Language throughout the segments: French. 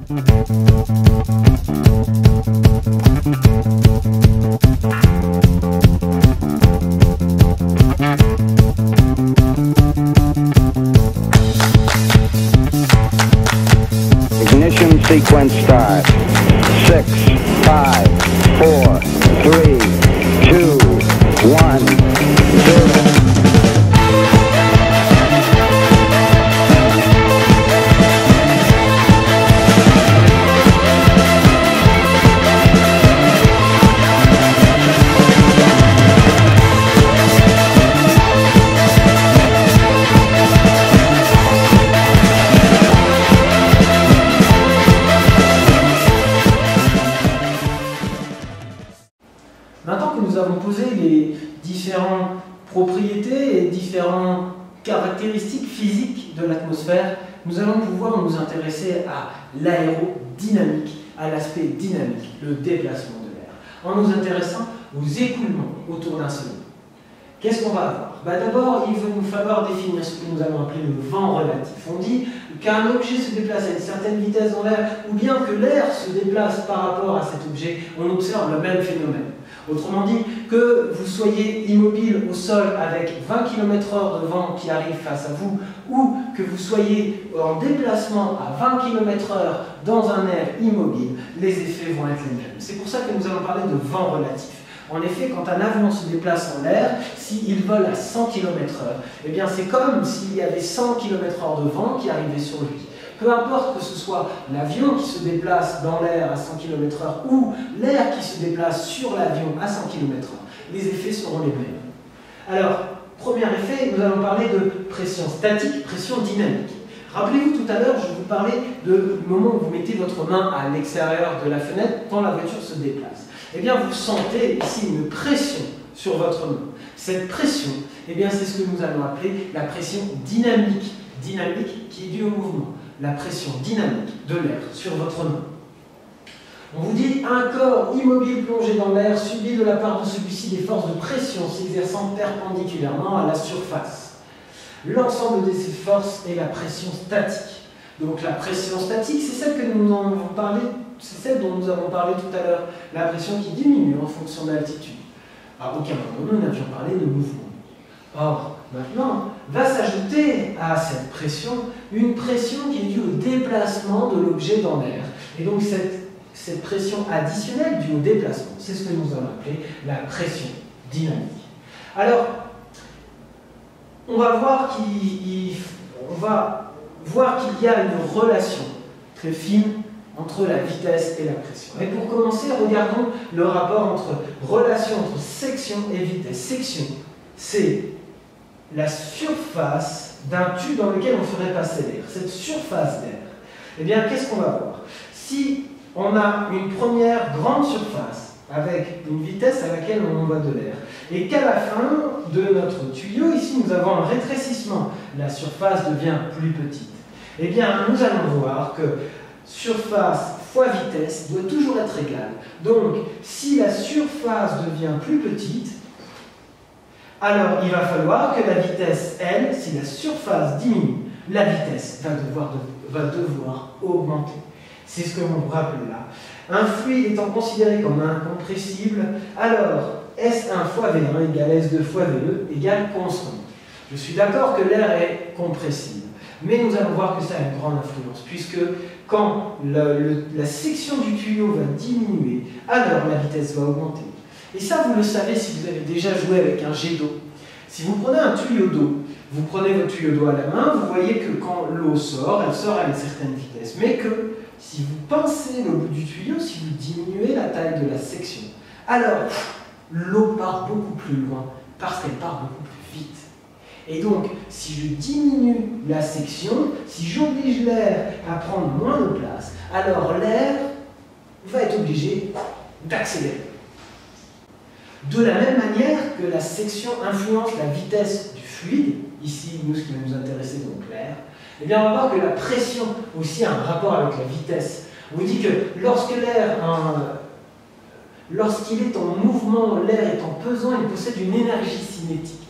Ignition sequence start. 6, 5, 4, 3, 2, 1, 0. Maintenant que nous avons posé les différentes propriétés et différentes caractéristiques physiques de l'atmosphère, nous allons pouvoir nous intéresser à l'aérodynamique, à l'aspect dynamique, le déplacement de l'air, en nous intéressant aux écoulements autour d'un solide. Qu'est-ce qu'on va avoir? D'abord, il va nous falloir définir ce que nous allons appeler le vent relatif. On dit qu'un objet se déplace à une certaine vitesse dans l'air, ou bien que l'air se déplace par rapport à cet objet, on observe le même phénomène. Autrement dit, que vous soyez immobile au sol avec 20 km/h de vent qui arrive face à vous, ou que vous soyez en déplacement à 20 km/h dans un air immobile, les effets vont être les mêmes. C'est pour ça que nous allons parler de vent relatif. En effet, quand un avion se déplace en l'air, s'il vole à 100 km/h, eh bien c'est comme s'il y avait 100 km/h de vent qui arrivait sur lui. Peu importe que ce soit l'avion qui se déplace dans l'air à 100 km/h ou l'air qui se déplace sur l'avion à 100 km/h, les effets seront les mêmes. Alors, premier effet, nous allons parler de pression statique, pression dynamique. Rappelez-vous, tout à l'heure, je vous parlais du moment où vous mettez votre main à l'extérieur de la fenêtre quand la voiture se déplace. Eh bien, vous sentez ici une pression sur votre main. Cette pression, eh bien, c'est ce que nous allons appeler la pression dynamique. Dynamique qui est due au mouvement. La pression dynamique de l'air sur votre main. On vous dit un corps immobile plongé dans l'air subit de la part de celui-ci des forces de pression s'exerçant perpendiculairement à la surface. L'ensemble de ces forces est la pression statique. Donc la pression statique, c'est celle que nous en avons parlé, c'est celle dont nous avons parlé tout à l'heure, la pression qui diminue en fonction de l'altitude. À aucun moment nous n'avions parlé de mouvement. Or, maintenant, va s'ajouter à cette pression une pression qui est due au déplacement de l'objet dans l'air. Et donc cette pression additionnelle due au déplacement, c'est ce que nous allons appeler la pression dynamique. Alors, on va voir qu'il y a une relation très fine entre la vitesse et la pression. Et pour commencer, regardons le rapport relation entre section et vitesse. Section, c'est la surface d'un tube dans lequel on ferait passer l'air. Cette surface d'air, eh bien, qu'est-ce qu'on va voir? Si on a une première grande surface avec une vitesse à laquelle on envoie de l'air, et qu'à la fin de notre tuyau, ici, nous avons un rétrécissement, la surface devient plus petite. Eh bien, nous allons voir que surface fois vitesse doit toujours être égale. Donc, si la surface devient plus petite, alors il va falloir que la vitesse, elle, si la surface diminue, la vitesse va devoir augmenter. C'est ce que l'on vous rappelle là. Un fluide étant considéré comme incompressible, alors S1 fois V1 égale S2 fois V2 égale constante. Je suis d'accord que l'air est compressible, mais nous allons voir que ça a une grande influence, puisque quand la section du tuyau va diminuer, alors la vitesse va augmenter. Et ça, vous le savez si vous avez déjà joué avec un jet d'eau. Si vous prenez un tuyau d'eau, vous prenez votre tuyau d'eau à la main, vous voyez que quand l'eau sort, elle sort à une certaine vitesse, mais que si vous pincez le bout du tuyau, si vous diminuez la taille de la section, alors l'eau part beaucoup plus loin, parce qu'elle part beaucoup plus vite. Et donc, si je diminue la section, si j'oblige l'air à prendre moins de place, alors l'air va être obligé d'accélérer. De la même manière que la section influence la vitesse du fluide, ici, nous, ce qui va nous intéresser, donc l'air, eh bien, on va voir que la pression aussi a un rapport avec la vitesse. On vous dit que lorsqu'il est en mouvement, l'air est en pesant, il possède une énergie cinétique.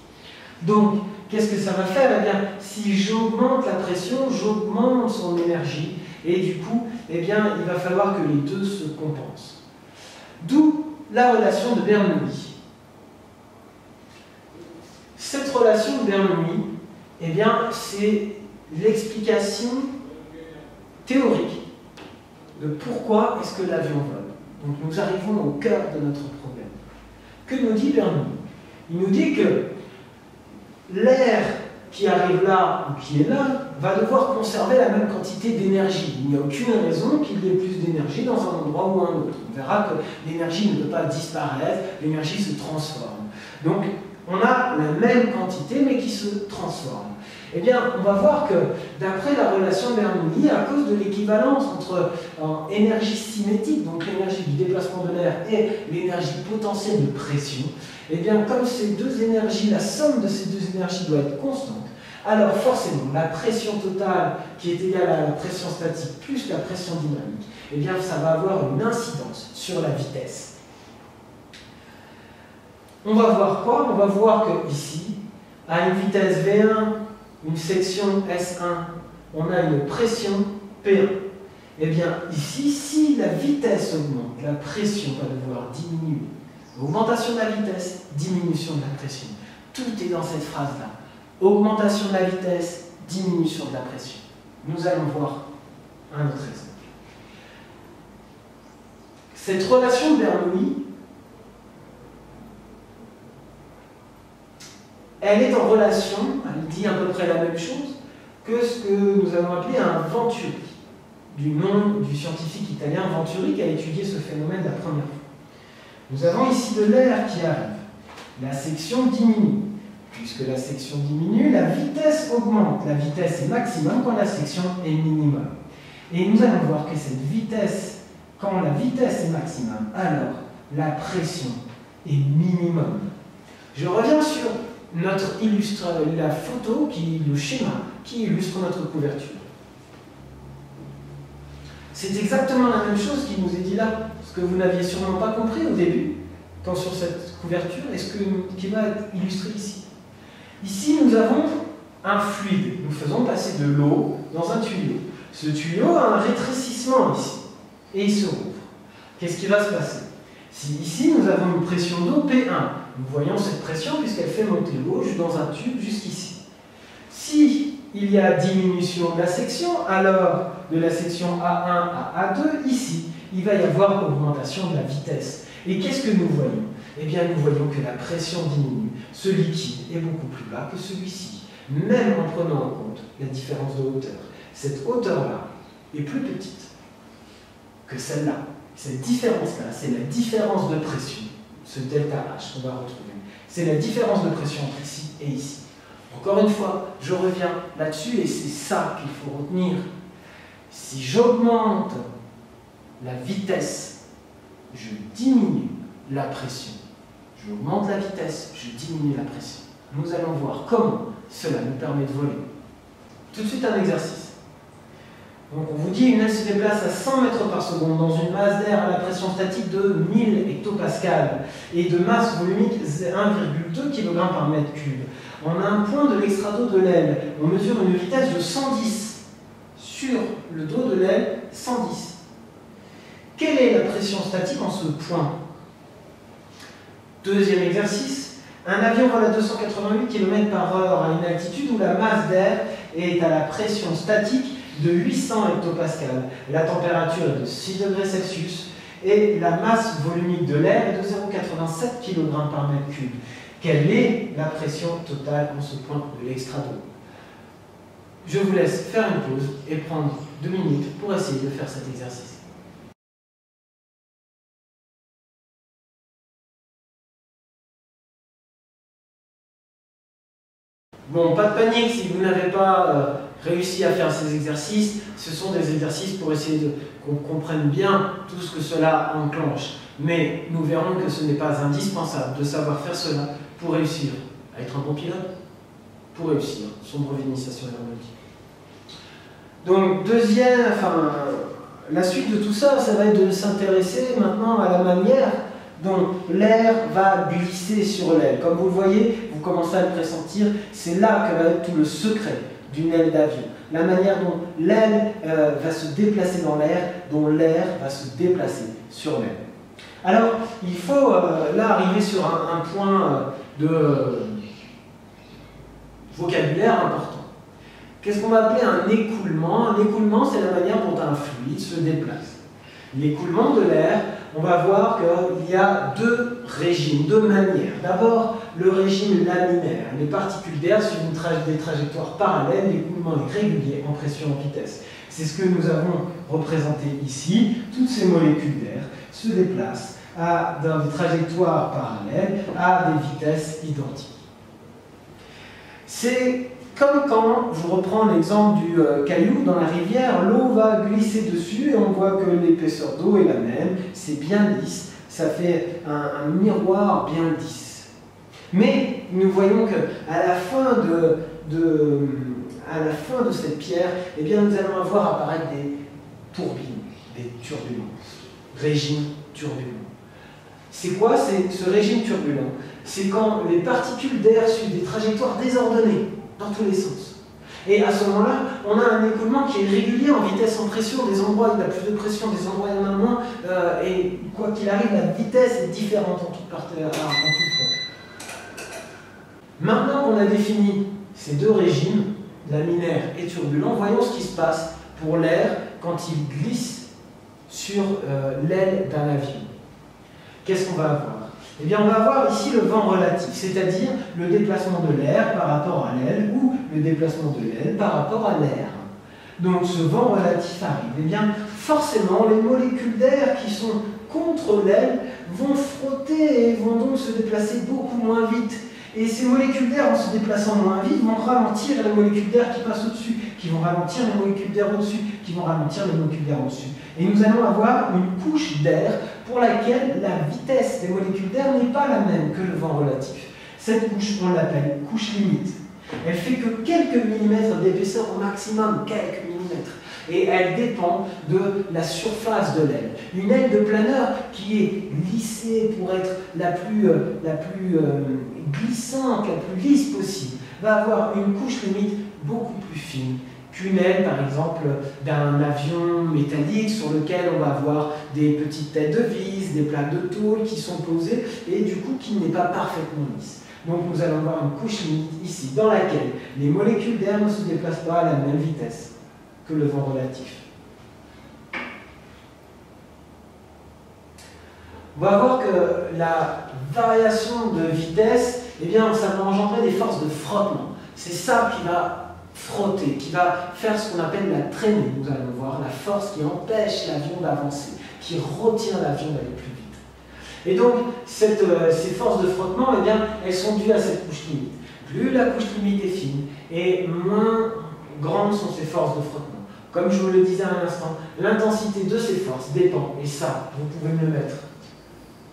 Donc, qu'est-ce que ça va faire? Eh bien, si j'augmente la pression, j'augmente son énergie, et du coup, eh bien, il va falloir que les deux se compensent. D'où la relation de Bernoulli. Cette relation de Bernoulli, eh bien, c'est l'explication théorique de pourquoi est-ce que l'avion vole. Donc nous arrivons au cœur de notre problème. Que nous dit Bernoulli? Il nous dit que l'air qui arrive là ou qui est là va devoir conserver la même quantité d'énergie. Il n'y a aucune raison qu'il y ait plus d'énergie dans un endroit ou un autre. On verra que l'énergie ne peut pas disparaître, l'énergie se transforme. Donc on a la même quantité mais qui se transforme. Eh bien, on va voir que d'après la relation Bernoulli, à cause de l'équivalence entre énergie cinétique, donc l'énergie du déplacement de l'air, et l'énergie potentielle de pression, eh bien, comme ces deux énergies, la somme de ces deux énergies doit être constante, alors forcément, la pression totale qui est égale à la pression statique plus la pression dynamique, eh bien, ça va avoir une incidence sur la vitesse. On va voir quoi? On va voir que ici, à une vitesse V1, une section S1, on a une pression P1. Eh bien, ici, si la vitesse augmente, la pression va devoir diminuer. Augmentation de la vitesse, diminution de la pression. Tout est dans cette phrase-là. Augmentation de la vitesse, diminution de la pression. Nous allons voir un autre exemple. Cette relation de Bernoulli, elle est en relation, elle dit à peu près la même chose que ce que nous allons appeler un Venturi, du nom du scientifique italien Venturi qui a étudié ce phénomène la première fois. Nous avons ici de l'air qui arrive. La section diminue. Puisque la section diminue, la vitesse augmente. La vitesse est maximum quand la section est minimum. Et nous allons voir que cette vitesse, quand la vitesse est maximum, alors la pression est minimum. Je reviens sur la photo, le schéma qui illustre notre couverture. C'est exactement la même chose qui nous est dit là, ce que vous n'aviez sûrement pas compris au début, quand sur cette couverture, et ce qui va être illustré ici. Ici, nous avons un fluide. Nous faisons passer de l'eau dans un tuyau. Ce tuyau a un rétrécissement ici, et il se rouvre. Qu'est-ce qui va se passer? Si ici, nous avons une pression d'eau P1, nous voyons cette pression puisqu'elle fait monter l'eau dans un tube jusqu'ici. Si il y a diminution de la section, alors de la section A1 à A2, ici, il va y avoir augmentation de la vitesse. Et qu'est-ce que nous voyons? Eh bien, nous voyons que la pression diminue. Ce liquide est beaucoup plus bas que celui-ci, même en prenant en compte la différence de hauteur. Cette hauteur-là est plus petite que celle-là. Cette différence-là, c'est la différence de pression, ce delta H qu'on va retrouver. C'est la différence de pression entre ici et ici. Encore une fois, je reviens là-dessus et c'est ça qu'il faut retenir. Si j'augmente la vitesse, je diminue la pression. J'augmente la vitesse, je diminue la pression. Nous allons voir comment cela nous permet de voler. Tout de suite un exercice. Donc on vous dit une aile se déplace à 100 mètres par seconde dans une masse d'air à la pression statique de 1000 hectopascales et de masse volumique 1,2 kg par mètre cube. On a un point de l'extrado de l'aile. On mesure une vitesse de 110 sur le dos de l'aile, 110. Quelle est la pression statique en ce point? Deuxième exercice. Un avion vole à 288 km/h à une altitude où la masse d'air est à la pression statique de 800 hectopascales. La température est de 6 degrés Celsius et la masse volumique de l'air est de 0,87 kg par mètre cube. Quelle est la pression totale en ce point de l'extrado? Je vous laisse faire une pause et prendre 2 minutes pour essayer de faire cet exercice. Bon, pas de panique si vous n'avez pas réussi à faire ces exercices. Ce sont des exercices pour essayer qu'on comprenne bien tout ce que cela enclenche. Mais nous verrons que ce n'est pas indispensable de savoir faire cela pour réussir à être un bon pilote, pour réussir son brevet d'initiation aéronautique. Donc, la suite de tout ça, ça va être de s'intéresser maintenant à la manière dont l'air va glisser sur l'aile. Comme vous le voyez, vous commencez à le pressentir, c'est là que va être tout le secret d'une aile d'avion, la manière dont l'aile va se déplacer dans l'air, dont l'air va se déplacer sur l'aile. Alors, il faut là arriver sur un point de vocabulaire important. Qu'est-ce qu'on va appeler un écoulement? Un écoulement, c'est la manière dont un fluide se déplace. L'écoulement de l'air, on va voir qu'il y a deux régimes, deux manières. D'abord, le régime laminaire. Les particules d'air suivent des trajectoires parallèles, l'écoulement est régulier en pression et en vitesse. C'est ce que nous avons représenté ici. Toutes ces molécules d'air se déplacent dans des trajectoires parallèles à des vitesses identiques. C'est comme quand, je reprends l'exemple du caillou dans la rivière, l'eau va glisser dessus et on voit que l'épaisseur d'eau est la même, c'est bien lisse, ça fait un miroir bien lisse. Mais nous voyons qu'à la fin de cette pierre, eh bien, nous allons avoir apparaître des tourbillons, des turbulences, régime turbulent. C'est quoi ce régime turbulent? C'est quand les particules d'air suivent des trajectoires désordonnées dans tous les sens. Et à ce moment-là, on a un écoulement qui est régulier en vitesse, en pression. Des endroits il y a plus de pression, des endroits il y en a moins. Et quoi qu'il arrive, la vitesse est différente en tout point. Maintenant qu'on a défini ces deux régimes, laminaire et turbulent, voyons ce qui se passe pour l'air quand il glisse sur l'aile d'un avion. Qu'est-ce qu'on va avoir? Eh bien, on va avoir ici le vent relatif, c'est-à-dire le déplacement de l'air par rapport à l'aile ou le déplacement de l'aile par rapport à l'air. Donc, ce vent relatif arrive. Eh bien, forcément, les molécules d'air qui sont contre l'aile vont frotter et vont donc se déplacer beaucoup moins vite. Et ces molécules d'air, en se déplaçant moins vite, vont ralentir les molécules d'air qui passent au-dessus, qui vont ralentir les molécules d'air au-dessus, qui vont ralentir les molécules d'air au-dessus. Et nous allons avoir une couche d'air pour laquelle la vitesse des molécules d'air n'est pas la même que le vent relatif. Cette couche, on l'appelle couche limite. Elle fait que quelques millimètres d'épaisseur au maximum, quelques millimètres. Et elle dépend de la surface de l'aile. Une aile de planeur qui est lissée pour être la plus glissante, la plus lisse possible, va avoir une couche limite beaucoup plus fine qu'une aile, par exemple, d'un avion métallique sur lequel on va avoir des petites têtes de vis, des plaques de tôle qui sont posées et du coup qui n'est pas parfaitement lisse. Donc nous allons avoir une couche limite ici dans laquelle les molécules d'air ne se déplacent pas à la même vitesse que le vent relatif. On va voir que la variation de vitesse, eh bien, ça va engendrer des forces de frottement. C'est ça qui va frotter, qui va faire ce qu'on appelle la traînée. Nous allons voir la force qui empêche l'avion d'avancer, qui retient l'avion d'aller plus vite. Et donc, ces forces de frottement, eh bien, elles sont dues à cette couche limite. Plus la couche limite est fine, et moins grandes sont ces forces de frottement. Comme je vous le disais à l'instant, l'intensité de ces forces dépend, et ça, vous pouvez me le mettre,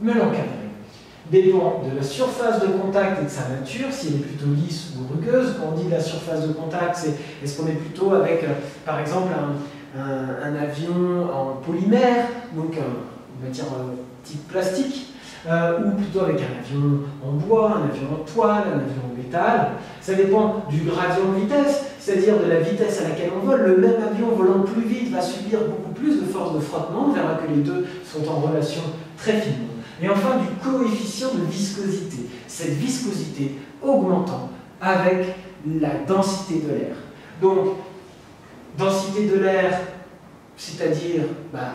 me l'encadrer, dépend de la surface de contact et de sa nature, si elle est plutôt lisse ou rugueuse. Quand on dit la surface de contact, c'est est-ce qu'on est plutôt avec, par exemple, un avion en polymère, donc une matière type plastique, ou plutôt avec un avion en bois, un avion en toile, un avion en métal. Ça dépend du gradient de vitesse, c'est-à-dire de la vitesse à laquelle on vole. Le même avion volant plus vite va subir beaucoup plus de force de frottement, on verra que les deux sont en relation très finement. Et enfin, du coefficient de viscosité, cette viscosité augmentant avec la densité de l'air. Donc, densité de l'air, c'est-à-dire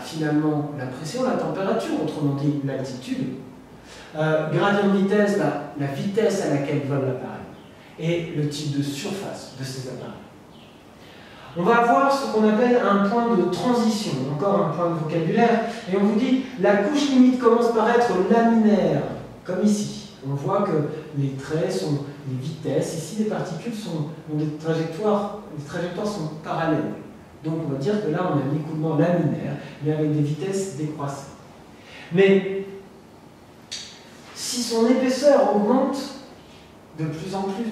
finalement la pression, la température, autrement dit l'altitude. Gradient de vitesse, la vitesse à laquelle vole l'appareil. Et le type de surface de ces appareils. On va avoir ce qu'on appelle un point de transition, encore un point de vocabulaire, et on vous dit la couche limite commence par être laminaire, comme ici. On voit que les traits sont les vitesses, ici les particules ont des trajectoires, les trajectoires sont parallèles. Donc on va dire que là on a un écoulement laminaire, mais avec des vitesses décroissantes. Mais si son épaisseur augmente de plus en plus,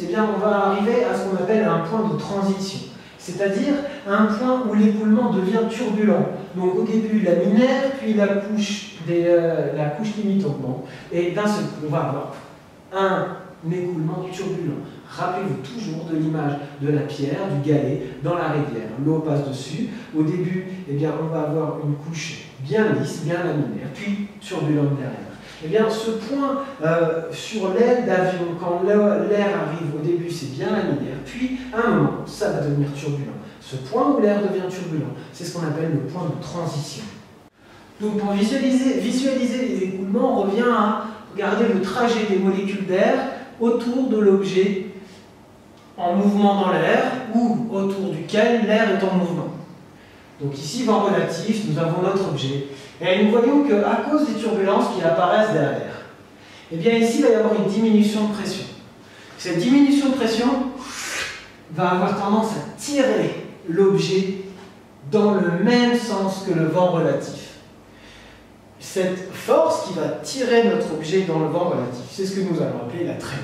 eh bien on va arriver à ce qu'on appelle un point de transition. C'est-à-dire un point où l'écoulement devient turbulent. Donc au début laminaire, puis la couche limite augmente. Et d'un seul coup, on va avoir un écoulement turbulent, Rappelez-vous toujours de l'image de la pierre, du galet dans la rivière. L'eau passe dessus. Au début, eh bien, on va avoir une couche bien lisse, bien laminaire, puis turbulente derrière. Eh bien, ce point sur l'aile d'avion, quand l'air arrive au début, c'est bien laminaire, puis à un moment, ça va devenir turbulent. Ce point où l'air devient turbulent, c'est ce qu'on appelle le point de transition. Donc, pour visualiser les écoulements, on revient à regarder le trajet des molécules d'air autour de l'objet en mouvement dans l'air ou autour duquel l'air est en mouvement. Donc ici, vent relatif, nous avons notre objet. Et nous voyons qu'à cause des turbulences qui apparaissent derrière, eh bien ici, il va y avoir une diminution de pression. Cette diminution de pression va avoir tendance à tirer l'objet dans le même sens que le vent relatif. Cette force qui va tirer notre objet dans le vent relatif, c'est ce que nous allons appeler la traînée.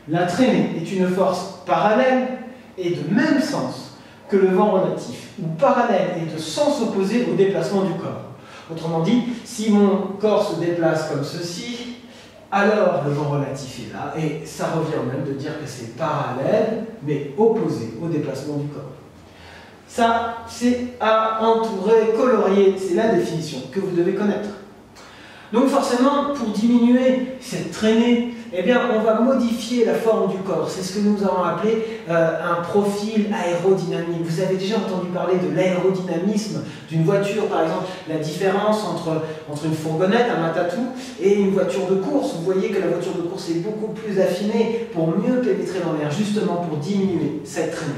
La traînée est une force parallèle et de même sens que le vent relatif, ou parallèle et de sens opposé au déplacement du corps. Autrement dit, si mon corps se déplace comme ceci, alors le vent relatif est là, et ça revient au même de dire que c'est parallèle, mais opposé au déplacement du corps. Ça, c'est à entourer, colorier, c'est la définition que vous devez connaître. Donc forcément, pour diminuer cette traînée, eh bien, on va modifier la forme du corps. C'est ce que nous avons appelé un profil aérodynamique. Vous avez déjà entendu parler de l'aérodynamisme d'une voiture, par exemple, la différence entre une fourgonnette, un matatou, et une voiture de course. Vous voyez que la voiture de course est beaucoup plus affinée pour mieux pénétrer dans l'air, justement pour diminuer cette traînée.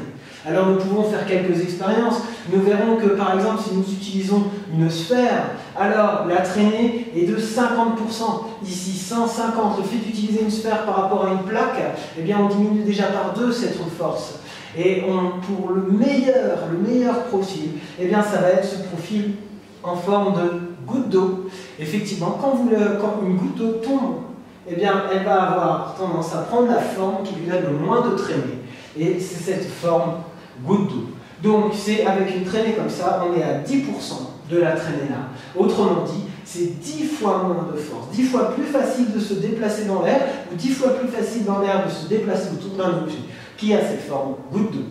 Alors nous pouvons faire quelques expériences. Nous verrons que par exemple si nous utilisons une sphère, alors la traînée est de 50%. Ici 150. Le fait d'utiliser une sphère par rapport à une plaque, eh bien on diminue déjà par 2 cette force. Et pour le meilleur profil, eh bien ça va être ce profil en forme de goutte d'eau. Effectivement, quand une goutte d'eau tombe, eh bien elle va avoir tendance à prendre la forme qui lui donne le moins de traînée. Et c'est cette forme goutte d'eau. Donc c'est avec une traînée comme ça, on est à 10% de la traînée là. Autrement dit, c'est 10 fois moins de force, 10 fois plus facile de se déplacer dans l'air, ou 10 fois plus facile dans l'air de se déplacer autour d'un objet qui a cette forme goutte d'eau.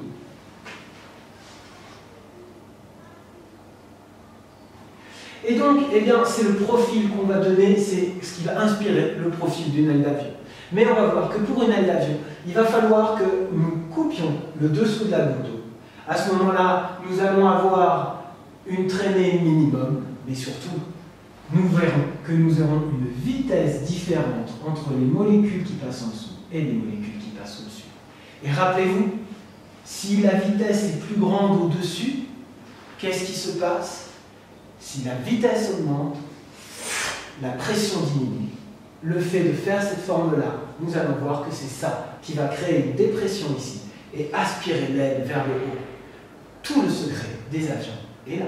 Et donc, eh bien, c'est le profil qu'on va donner, c'est ce qui va inspirer le profil d'une aile d'avion. Mais on va voir que pour une aile d'avion, il va falloir que nous coupions le dessous de la goutte d'eau. À ce moment-là, nous allons avoir une traînée minimum, mais surtout, nous verrons que nous aurons une vitesse différente entre les molécules qui passent en dessous et les molécules qui passent au-dessus. Et rappelez-vous, si la vitesse est plus grande au-dessus, qu'est-ce qui se passe? Si la vitesse augmente, la pression diminue. Le fait de faire cette forme-là, nous allons voir que c'est ça qui va créer une dépression ici et aspirer l'aile vers le haut. Tout le secret des avions est là.